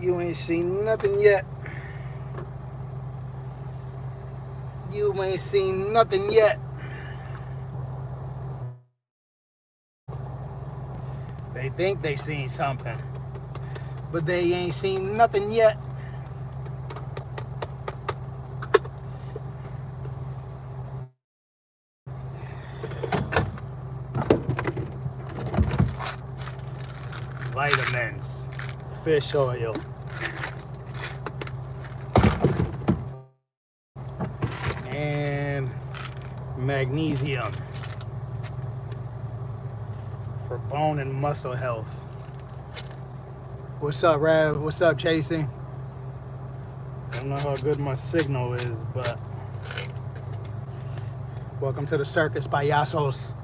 You ain't seen nothing yet. You ain't seen nothing yet. They think they seen something, but they ain't seen nothing yet. Vitamins, fish oil, and magnesium for bone and muscle health. What's up, Rav? What's up, Chasing? I don't know how good my signal is, but welcome to the circus, payasos.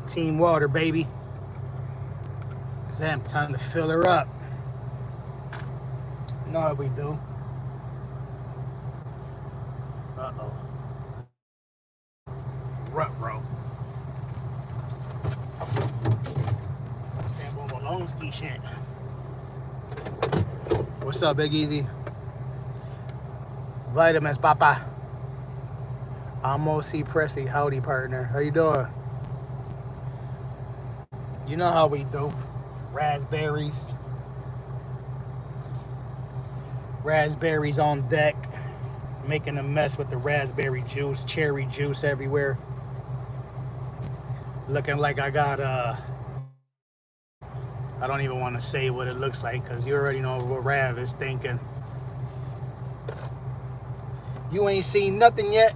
Team water, baby. Zam, time to fill her up. You know how we do. Uh-oh. Rut-row. Stand on Malonski shit. What's up, Big Easy? Vitamins, papa. I'm O.C. Pressy. Howdy, partner. How you doing? You know how we do. Raspberries. Raspberries on deck. Making a mess with the raspberry juice. Cherry juice everywhere. Looking like I got, I don't even want to say what it looks like because you already know what Rav is thinking. You ain't seen nothing yet?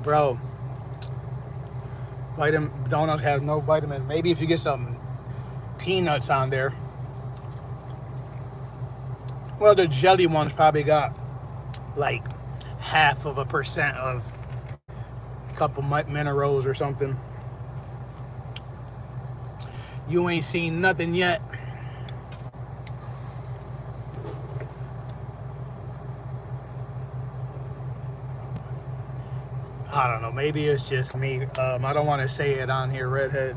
Bro. Donuts have no vitamins. Maybe if you get some peanuts on there. Well, the jelly ones probably got like 0.5% of a couple minerals or something. You ain't seen nothing yet. I don't know. Maybe it's just me. I don't want to say it on here, Redhead,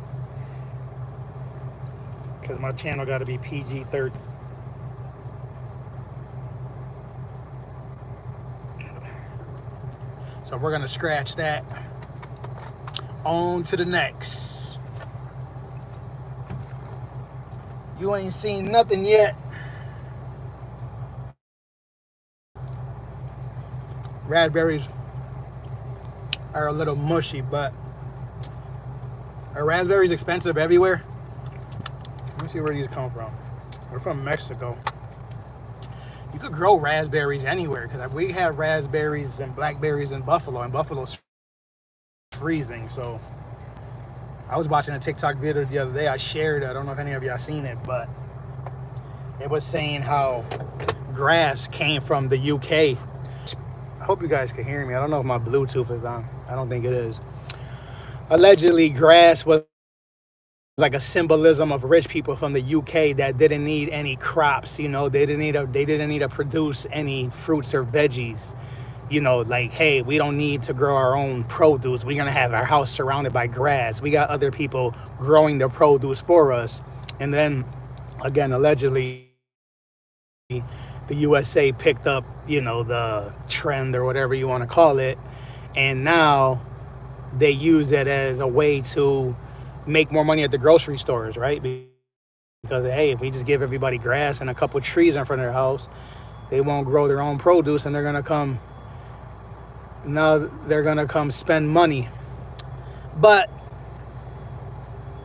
because my channel got to be PG-13. So we're gonna scratch that. On to the next. You ain't seen nothing yet. Raspberries are a little mushy, but are raspberries expensive everywhere? Let me see where these come from. We're from Mexico. You could grow raspberries anywhere because we have raspberries and blackberries in Buffalo, and Buffalo's freezing. So I was watching a TikTok video the other day. I shared it. I don't know if any of y'all seen it, but it was saying how grass came from the UK. I hope you guys can hear me. I don't know if my Bluetooth is on. I don't think it is. Allegedly, grass was like a symbolism of rich people from the UK that didn't need any crops. You know, they didn't need to produce any fruits or veggies. You know, like, hey, we don't need to grow our own produce. We're gonna have our house surrounded by grass. We got other people growing the produce for us. And then again, allegedly, the USA picked up, you know, the trend or whatever you want to call it, and now they use it as a way to make more money at the grocery stores, right? Because, hey, if we just give everybody grass and a couple of trees in front of their house, they won't grow their own produce, and they're gonna come spend money. But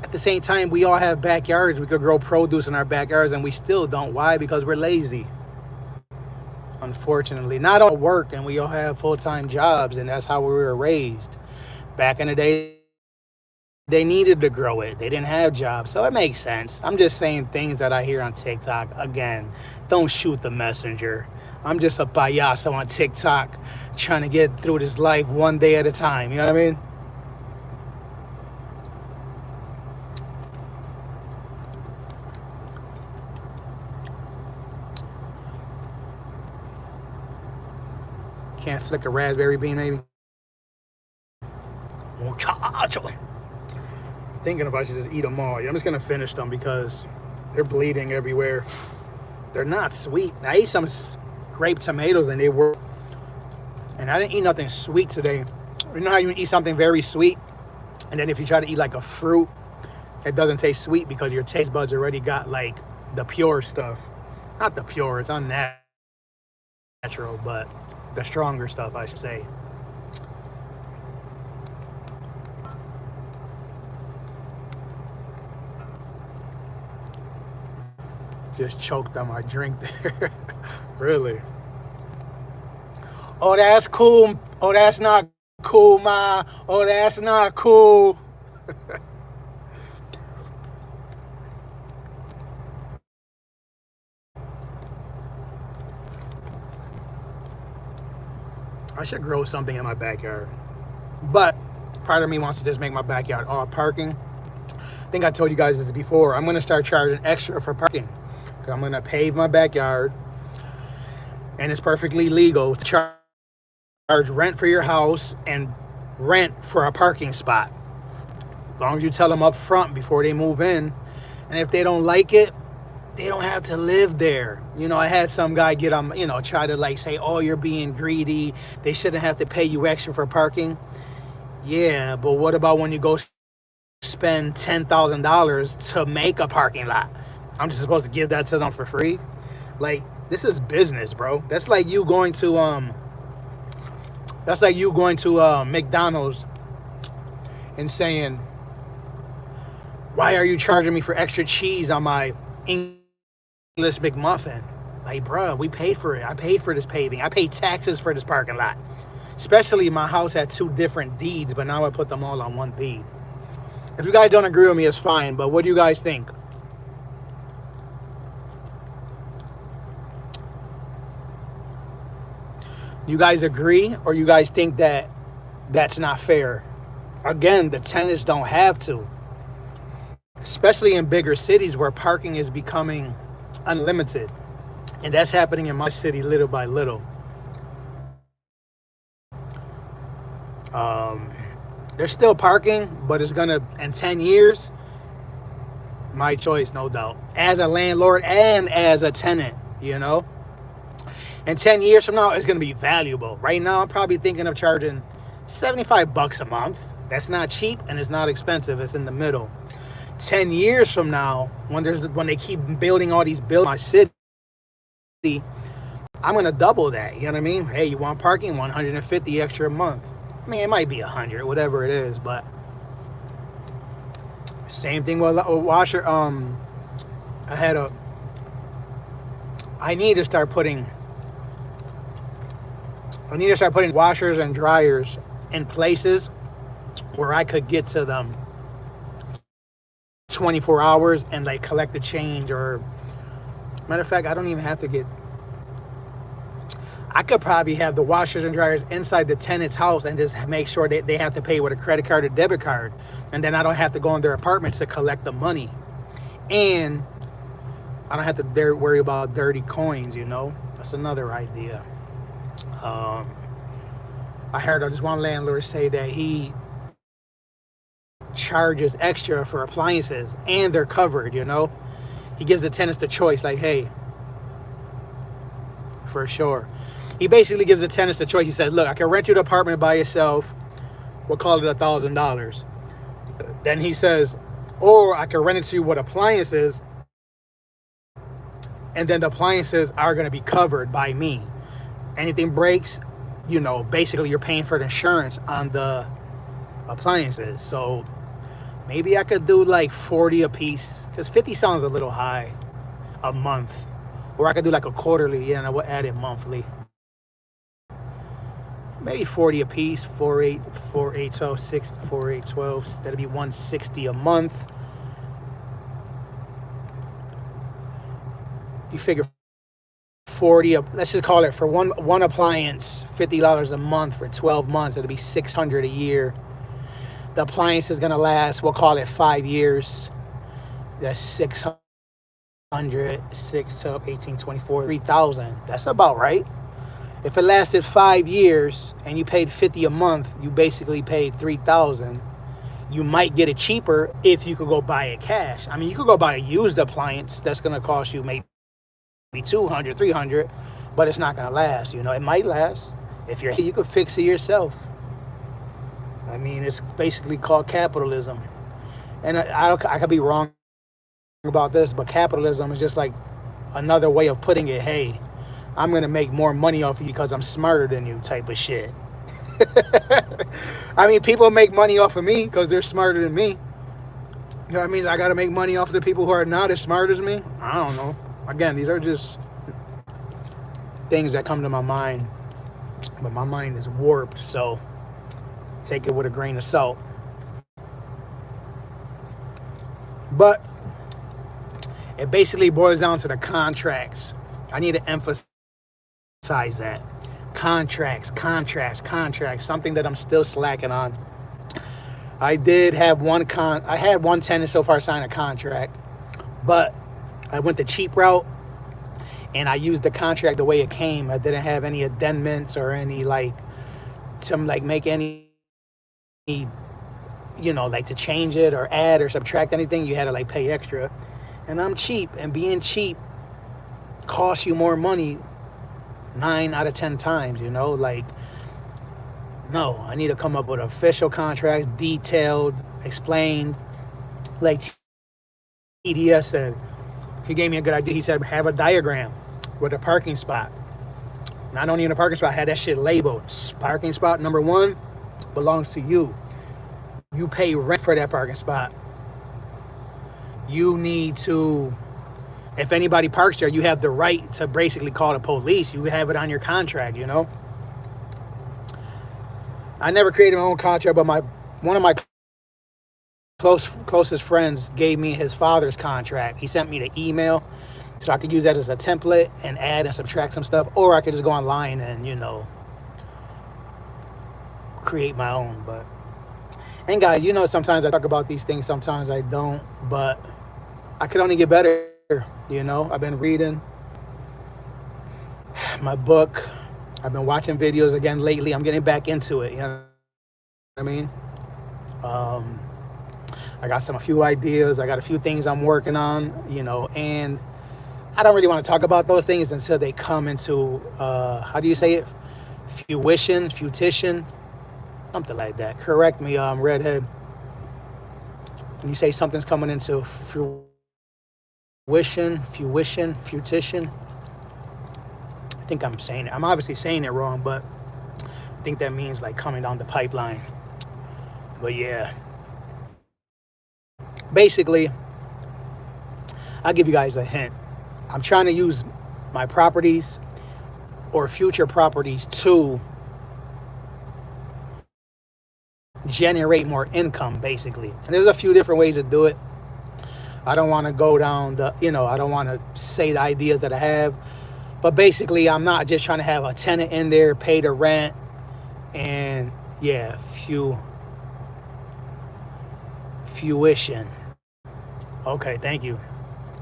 at the same time, we all have backyards. We could grow produce in our backyards, and we still don't. Why? Because we're lazy. Unfortunately, not all work, and we all have full-time jobs, and that's how we were raised. Back in the day, they needed to grow it. They didn't have jobs, so it makes sense. I'm just saying things that I hear on TikTok. Again, don't shoot the messenger. I'm just a payaso on TikTok trying to get through this life one day at a time. You know what I mean? Can't flick a raspberry bean, maybe. Muchacho. Thinking if I should just eat them all. I'm just gonna finish them because they're bleeding everywhere. They're not sweet. I ate some grape tomatoes and they were, and I didn't eat nothing sweet today. You know how you eat something very sweet, and then if you try to eat like a fruit, it doesn't taste sweet because your taste buds already got like the pure stuff. Not the pure, it's unnatural, but the stronger stuff, I should say. Just choked on my drink there. Really. Oh, that's cool. Oh, that's not cool, ma. Oh, that's not cool. I should grow something in my backyard. But part of me wants to just make my backyard all parking. I think I told you guys this before. I'm going to start charging extra for parking. I'm going to pave my backyard. And it's perfectly legal to charge rent for your house and rent for a parking spot. As long as you tell them up front before they move in. And if they don't like it, they don't have to live there. You know, I had some guy get on, try to like say, oh, you're being greedy. They shouldn't have to pay you extra for parking. Yeah, but what about when you go spend $10,000 to make a parking lot? I'm just supposed to give that to them for free? Like, this is business, bro. That's like you going to McDonald's and saying, why are you charging me for extra cheese on my English McMuffin? Like, bro, we paid for it. I paid for this paving. I paid taxes for this parking lot. Especially my house had 2 different deeds, but now I put them all on one deed. If you guys don't agree with me, it's fine, but what do you guys think? You guys agree, or you guys think that that's not fair? Again, the tenants don't have to. Especially in bigger cities where parking is becoming unlimited. And that's happening in my city little by little. There's still parking, but it's gonna, in 10 years, my choice, no doubt. As a landlord and as a tenant, And 10 years from now, it's going to be valuable. Right now, I'm probably thinking of charging $75 a month. That's not cheap and it's not expensive. It's in the middle. 10 years from now, when they keep building all these buildings in my city, I'm going to double that. You know what I mean? Hey, you want parking? $150 extra a month. I mean, it might be $100, whatever it is, but same thing with a washer. I need to start putting washers and dryers in places where I could get to them 24 hours and like collect the change. Or matter of fact, I don't even have to get, I could probably have the washers and dryers inside the tenant's house and just make sure that they have to pay with a credit card or debit card, and then I don't have to go in their apartments to collect the money, and I don't have to worry about dirty coins. That's another idea. I heard of this one landlord say that he charges extra for appliances and they're covered. He gives the tenants the choice, like, hey, for sure. He basically gives the tenants the choice. He says, look, I can rent you the apartment by yourself. We'll call it $1,000. Then he says, or I can rent it to you with appliances, and then the appliances are going to be covered by me. Anything breaks, basically you're paying for the insurance on the appliances. So maybe I could do like 40 a piece, because 50 sounds a little high a month. Or I could do like a quarterly, and I would add it monthly. Maybe 40 a piece, 4, 8, 12, 6, 4, 8, 12. That'd be 160 a month. You figure 40, let's just call it for one appliance, $50 a month for 12 months. It'll be $600 a year. The appliance is gonna last, we'll call it 5 years. That's 600, 6, 12, 18, 24, 3,000. That's about right. If it lasted 5 years and you paid 50 a month, you basically paid 3,000. You might get it cheaper if you could go buy it cash. I mean, you could go buy a used appliance that's going to cost you maybe 200, 300, but it's not going to last. You know, it might last. If you're, you could fix it yourself. I mean, it's basically called capitalism. And I could be wrong about this, but capitalism is just like another way of putting it. Hey, I'm going to make more money off of you because I'm smarter than you type of shit. I mean, people make money off of me because they're smarter than me. You know what I mean? I got to make money off of the people who are not as smart as me. I don't know. Again, these are just things that come to my mind. But my mind is warped, so take it with a grain of salt. But it basically boils down to the contracts. I need to emphasize that. Contracts, something that I'm still slacking on. I did have I had one tenant so far sign a contract, but I went the cheap route and I used the contract the way it came. I didn't have any addendums or any make any, you know, like to change it or add or subtract anything. You had to like pay extra. And I'm cheap, and being cheap costs you more money 9 out of 10 times, you know, like, no, I need to come up with official contracts, detailed, explained, like TDS said. He gave me a good idea. He said, have a diagram with a parking spot. Not only in a parking spot, I had that shit labeled. Parking spot number 1 belongs to you. You pay rent for that parking spot. You need to, if anybody parks there, you have the right to basically call the police. You have it on your contract, you know. I never created my own contract, but one of my closest friends gave me his father's contract. He sent me the email so I could use that as a template and add and subtract some stuff, or I could just go online and, you know, create my own. But, and guys, you know, sometimes I talk about these things, sometimes I don't, but I could only get better. You know, I've been reading my book. I've been watching videos again lately. I'm getting back into it. You know what I mean? I got a few ideas. I got a few things I'm working on, you know, and I don't really want to talk about those things until they come into, how do you say it? Fruition, something like that. Correct me, Redhead. When you say something's coming into fruition, I think I'm saying it. I'm obviously saying it wrong, but I think that means like coming down the pipeline. But yeah. Basically, I'll give you guys a hint. I'm trying to use my properties or future properties to generate more income, basically. And there's a few different ways to do it. I don't want to go down the, you know, I don't want to say the ideas that I have. But basically, I'm not just trying to have a tenant in there, pay the rent, and yeah, fruition. Okay, thank you.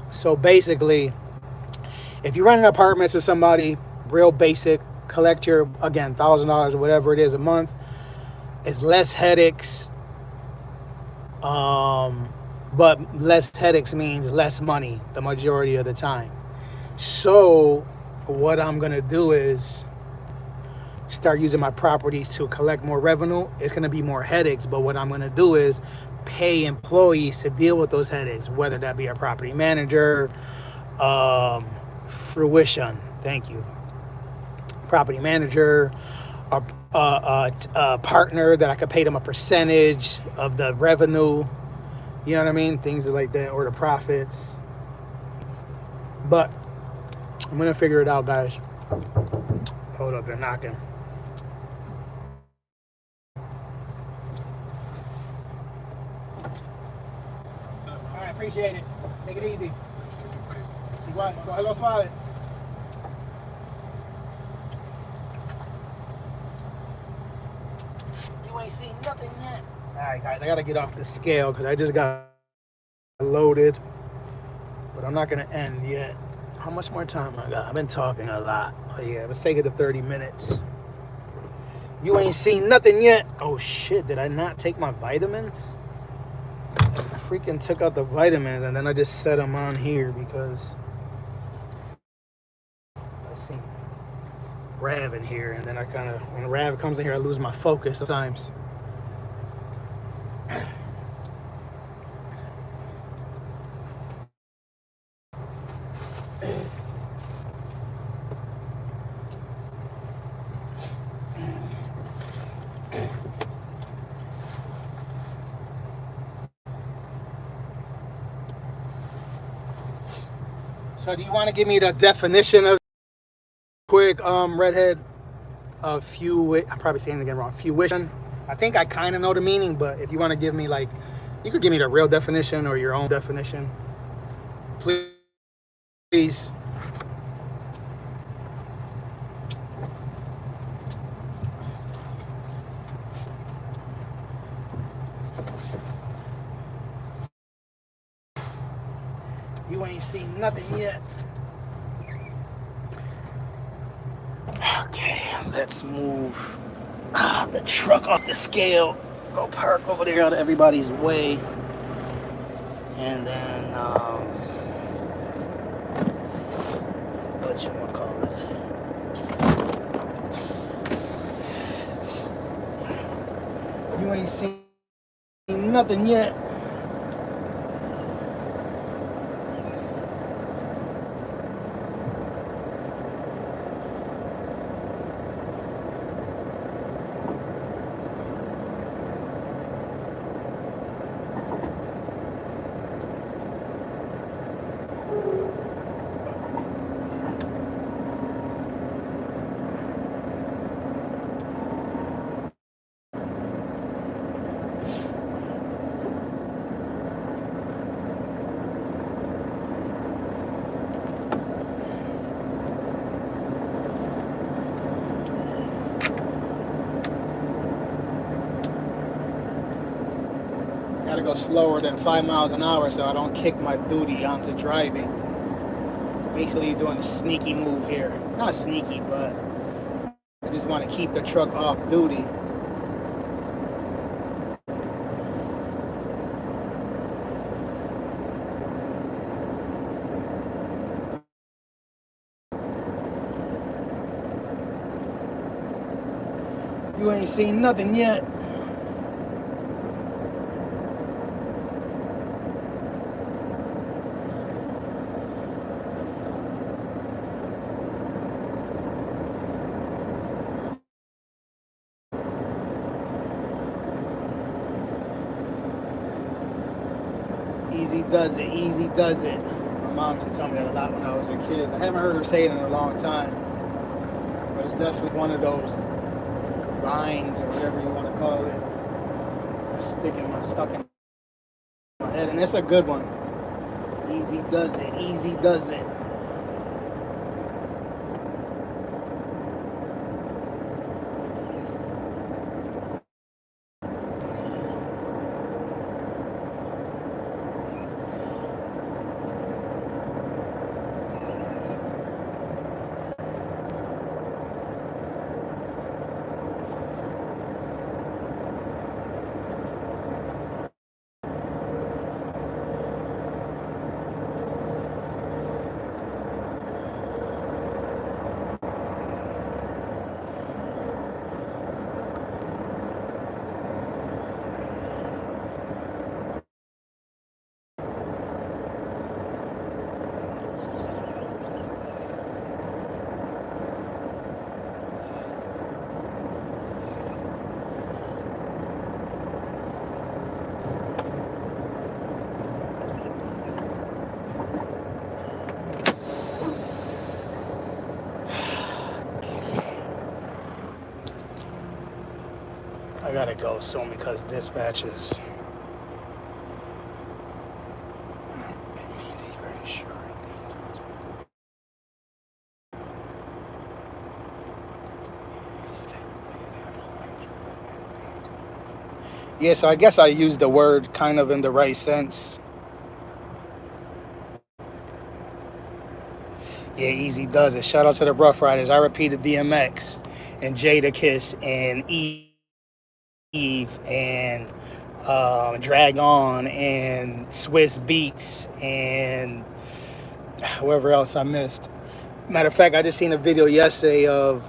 So basically, if you rent an apartment to somebody, real basic, collect your, again, $1,000 or whatever it is a month, it's less headaches. But less headaches means less money the majority of the time. So what I'm going to do is start using my properties to collect more revenue. It's going to be more headaches, but what I'm going to do is pay employees to deal with those headaches, whether that be a property manager, fruition, thank you, property manager, a partner that I could pay them a percentage of the revenue, you know what I mean? Things like that, or the profits. But I'm going to figure it out, guys. Hold up, they're knocking. All right, appreciate it. Take it easy. Go hello, suave. You ain't seen nothing yet. All right, guys, I got to get off the scale because I just got loaded. But I'm not going to end yet. How much more time I got? I've been talking a lot. Oh yeah, let's take it to 30 minutes. You ain't seen nothing yet. Oh shit, did I not take my vitamins? I freaking took out the vitamins and then I just set them on here because I see Rav in here, and then I kind of, when Rav comes in here, I lose my focus sometimes. So do you want to give me the definition of quick, redhead? I'm probably saying it again wrong. Fruition. I think I kind of know the meaning, but if you want to give me like, you could give me the real definition or your own definition, please. You ain't seen nothing yet. Okay, let's move the truck off the scale. Go park over there out of everybody's way. And then, whatchamacallit? You ain't seen nothing yet. Gotta go slower than 5 miles an hour so I don't kick my booty onto driving. Basically doing a sneaky move here. Not sneaky, but I just want to keep the truck off duty. You ain't seen nothing yet. Easy does it, easy does it. My mom used to tell me that a lot when I was a kid. I haven't heard her say it in a long time. But it's definitely one of those lines or whatever you want to call it. Stuck in my head. And it's a good one. Easy does it, easy does it. I gotta go soon because dispatch is. Yeah, so I guess I used the word kind of in the right sense. Yeah, Easy does it. Shout out to the Rough Riders. I repeated DMX and Jadakiss and Eve and Drag On and Swiss Beats and whoever else I missed. Matter of fact, I just seen a video yesterday of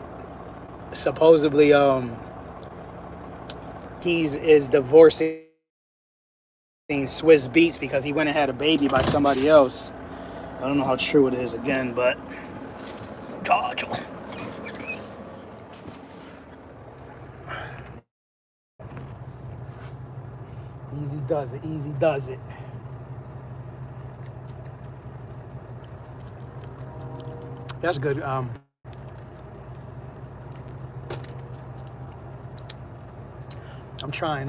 supposedly he's is divorcing Swiss Beats because he went and had a baby by somebody else. I don't know how true it is again, but Easy does it. Easy does it. That's good. I'm trying. I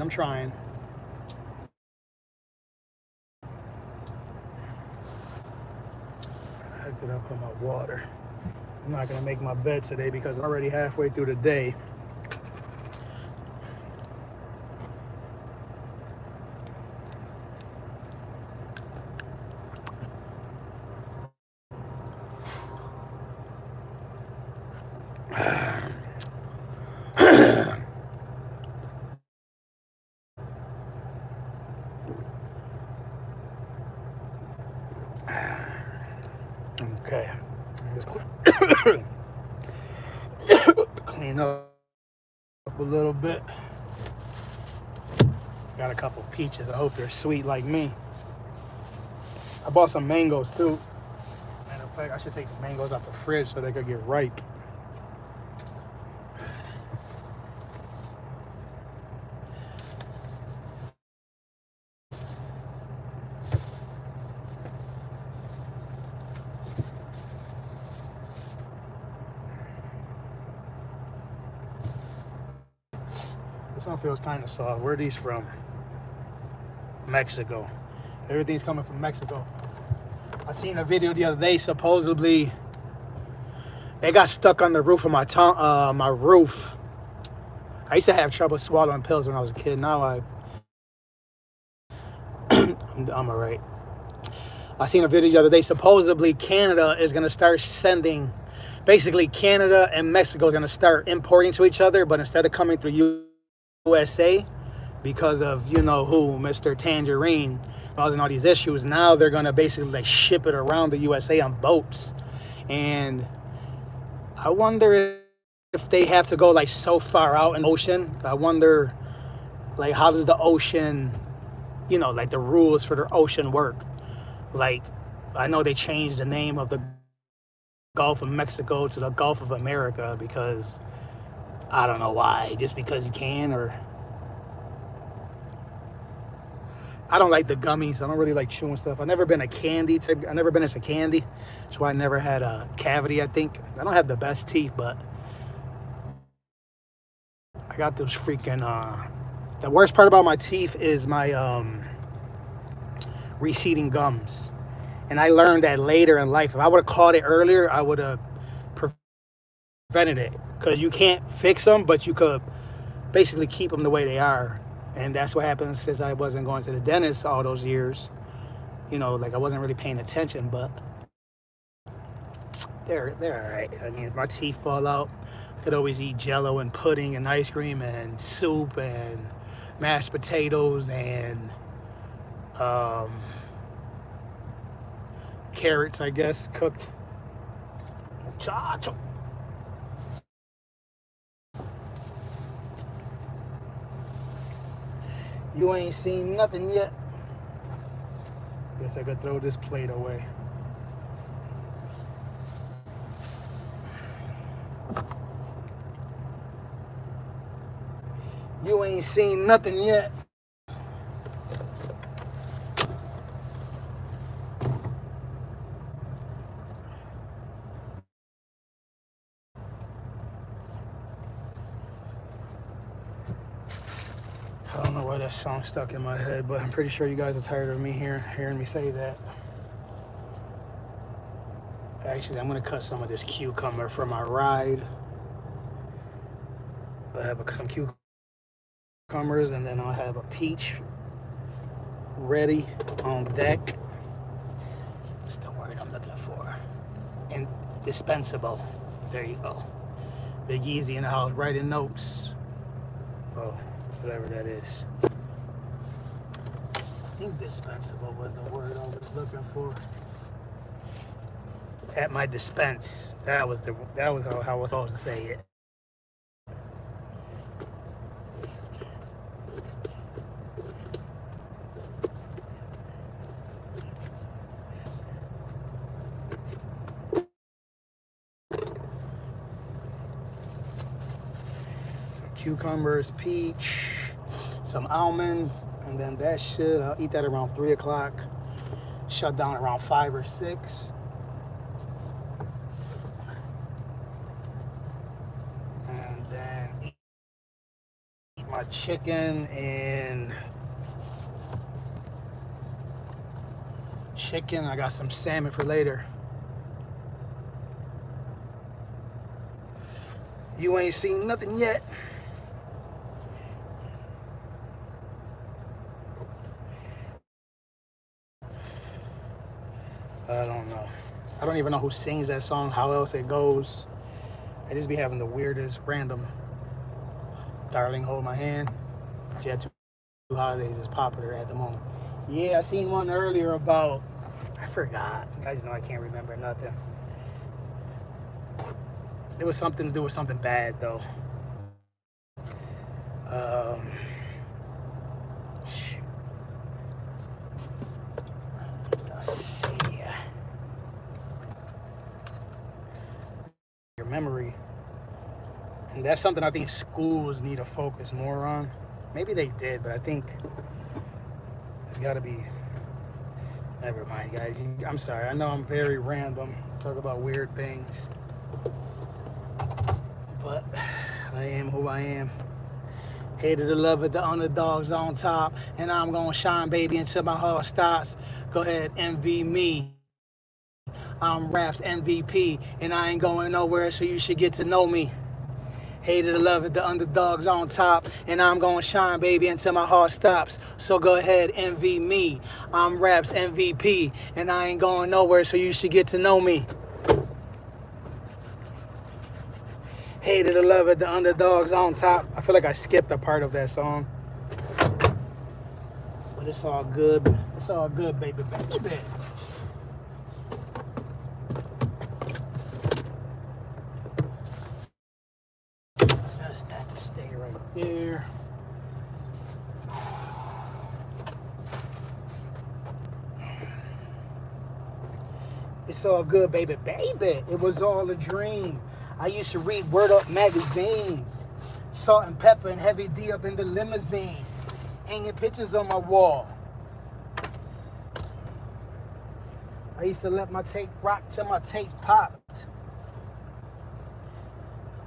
hooked it up with my water. I'm not gonna make my bed today because I'm already halfway through the day. Okay. Just clean up a little bit. Got a couple peaches. I hope they're sweet like me. I bought some mangoes too. Matter of fact, I should take the mangoes out the fridge so they could get ripe. This one feels kind of soft. Where are these from? Mexico. Everything's coming from Mexico. I seen a video the other day. Supposedly, they got stuck on the roof of my roof. I used to have trouble swallowing pills when I was a kid. Now I'm alright. I seen a video the other day. Supposedly, Canada is gonna start sending. Basically, Canada and Mexico is gonna start importing to each other, but instead of coming through USA, because of you know who, Mr. Tangerine, causing all these issues. Now they're gonna basically like ship it around the USA on boats, and I wonder if they have to go like so far out in the ocean. I wonder, like, how does the ocean, you know, like the rules for the ocean work? Like, I know they changed the name of the Gulf of Mexico to the Gulf of America because I don't know why, just because you can, or I don't like the gummies. I don't really like chewing stuff. I've never been a candy type. I've never been into candy. That's why I never had a cavity, I think. I don't have the best teeth, but I got those freaking, the worst part about my teeth is my receding gums. And I learned that later in life. If I would have caught it earlier, I would have prevented it. Because you can't fix them, but you could basically keep them the way they are. And that's what happened since I wasn't going to the dentist all those years. You know, like I wasn't really paying attention, but they're all right. I mean, if my teeth fall out, I could always eat Jello and pudding and ice cream and soup and mashed potatoes and carrots, I guess, cooked. You ain't seen nothing yet. Guess I could throw this plate away. You ain't seen nothing yet. I don't know why that song stuck in my head, but I'm pretty sure you guys are tired of me hearing me say that. Actually, I'm gonna cut some of this cucumber for my ride. I have some cucumbers, and then I'll have a peach ready on deck. What's the word I'm looking for? And Dispensable. There you go. Big Easy in the house writing notes. Oh, whatever that is. Indispensable was the word I was looking for. At my dispense. That was how I was supposed to say it. Some cucumbers, peach, some almonds, and then that shit, I'll eat that around 3 o'clock. Shut down around 5 or 6. And then eat my chicken and I got some salmon for later. You ain't seen nothing yet. I don't know. I don't even know who sings that song, how else it goes. I just be having the weirdest random Darling Hold My Hand. She had 2 holidays is popular at the moment. Yeah, I seen one earlier about, I forgot. You guys know I can't remember nothing. It was something to do with something bad though. Shoot. Let's see. Your memory. And that's something I think schools need to focus more on. Maybe they did, but I think there's got to be. Never mind, guys. I'm sorry. I know I'm very random. Talk about weird things. But I am who I am. Hated to love it, the underdogs on top. And I'm going to shine, baby, until my heart stops. Go ahead, envy me. I'm Rap's MVP, and I ain't going nowhere, so you should get to know me. Hated to love it, the underdogs on top. And I'm going to shine, baby, until my heart stops. So go ahead, envy me. I'm Rap's MVP, and I ain't going nowhere, so you should get to know me. Hated to love it, the underdogs on top. I feel like I skipped a part of that song. But it's all good. It's all good, baby. Baby. Just that to stay right there. It's all good, baby. Baby. It was all a dream. I used to read Word Up magazines. Salt and Pepper and Heavy D up in the limousine. Hanging pictures on my wall. I used to let my tape rock till my tape popped.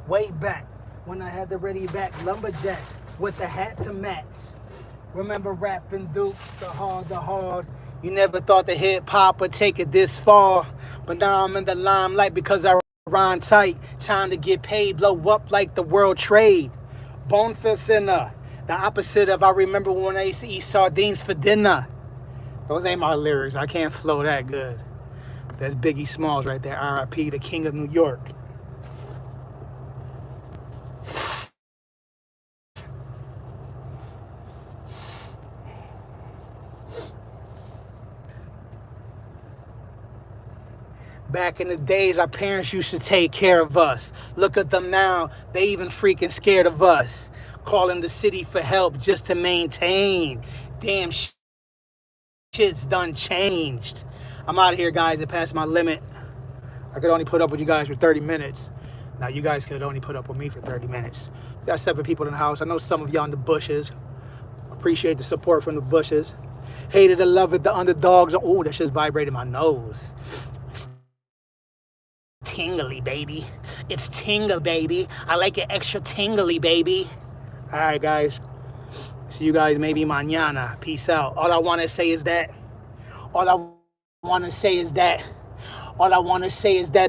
Way back when I had the ready back lumberjack with the hat to match. Remember rapping Duke, the hard. You never thought the hip hop would take it this far. But now I'm in the limelight because I rhyme tight. Time to get paid, blow up like the world trade. Bonefish Sinner, the opposite of I remember when I used to eat sardines for dinner. Those ain't my lyrics. I can't flow that good. That's Biggie Smalls right there. R.I.P. the King of New York. Back in the days, our parents used to take care of us. Look at them now. They even freaking scared of us. Calling the city for help just to maintain. Damn, shit's done changed. I'm out of here, guys. It passed my limit. I could only put up with you guys for 30 minutes. Now, you guys could only put up with me for 30 minutes. We got 7 people in the house. I know some of y'all in the bushes. Appreciate the support from the bushes. Hated to love it, the underdogs. Oh, that shit's vibrating my nose. Tingly, baby. It's tingle, baby. I like it extra tingly, baby. All right, guys. See you guys maybe mañana. Peace out. All I want to say is that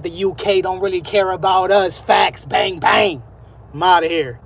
the UK don't really care about us. Facts. Bang, bang. I'm out of here.